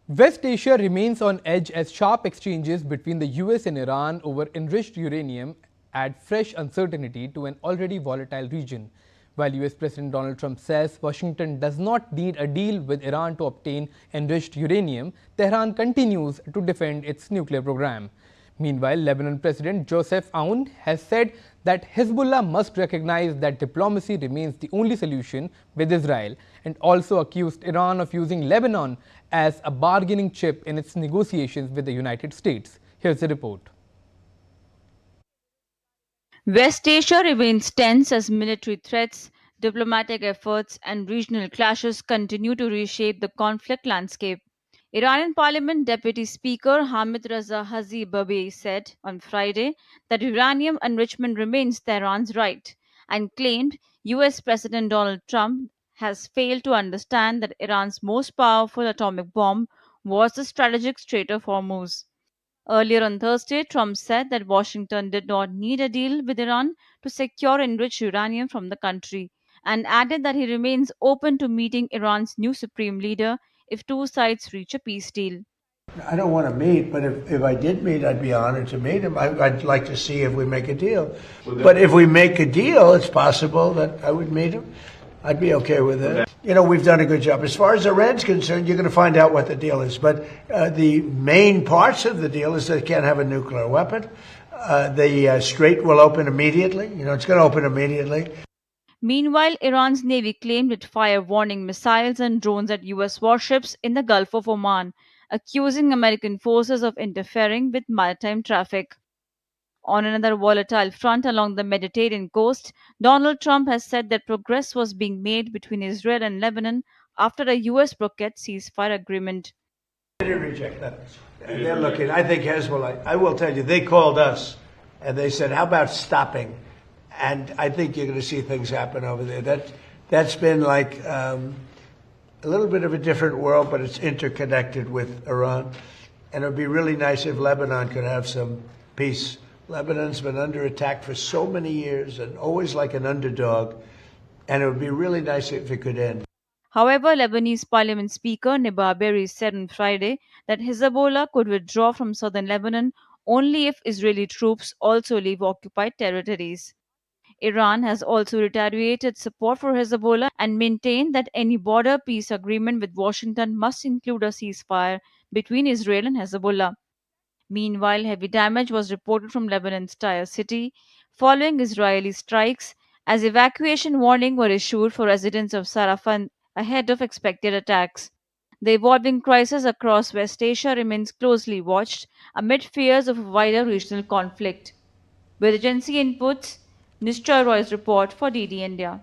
West Asia remains on edge as sharp exchanges between the US and Iran over enriched uranium add fresh uncertainty to an already volatile region. While US President Donald Trump says Washington does not need a deal with Iran to obtain enriched uranium, Tehran continues to defend its nuclear program. Meanwhile, Lebanon President Joseph Aoun has said that Hezbollah must recognize that diplomacy remains the only solution with Israel, and also accused Iran of using Lebanon as a bargaining chip in its negotiations with the United States. Here's the report. West Asia remains tense as military threats, diplomatic efforts, and regional clashes continue to reshape the conflict landscape. Iranian Parliament Deputy Speaker Hamid Raza Hazi-Babei said on Friday that uranium enrichment remains Tehran's right and claimed US President Donald Trump has failed to understand that Iran's most powerful atomic bomb was the strategic Strait of Hormuz. Earlier on Thursday, Trump said that Washington did not need a deal with Iran to secure enriched uranium from the country, and added that he remains open to meeting Iran's new supreme leader if two sides reach a peace deal. I don't want to meet, but if I did meet, I'd be honored to meet him. I'd like to see if we make a deal. But if we make a deal, it's possible that I would meet him. I'd be okay with it. You know, we've done a good job. As far as Iran's concerned, you're going to find out what the deal is. But the main parts of the deal is they can't have a nuclear weapon. The strait will open immediately. You know, it's going to open immediately. Meanwhile, Iran's navy claimed it fired warning missiles and drones at US warships in the Gulf of Oman, accusing American forces of interfering with maritime traffic. On another volatile front along the Mediterranean coast, Donald Trump has said that progress was being made between Israel and Lebanon after a US brokered ceasefire agreement. They didn't reject that. And they're looking. I think Hezbollah, I will tell you, they called us and they said, how about stopping? And I think you're going to see things happen over there. That's been like a little bit of a different world, but it's interconnected with Iran. And it would be really nice if Lebanon could have some peace. Lebanon's been under attack for so many years and always like an underdog. And it would be really nice if it could end. However, Lebanese Parliament Speaker Nabih Berri said on Friday that Hezbollah could withdraw from southern Lebanon only if Israeli troops also leave occupied territories. Iran has also reiterated support for Hezbollah and maintained that any border peace agreement with Washington must include a ceasefire between Israel and Hezbollah. Meanwhile, heavy damage was reported from Lebanon's Tyre city following Israeli strikes as evacuation warnings were issued for residents of Sarafan ahead of expected attacks. The evolving crisis across West Asia remains closely watched amid fears of a wider regional conflict. With agency inputs, Nishcha Roy's report for DD India.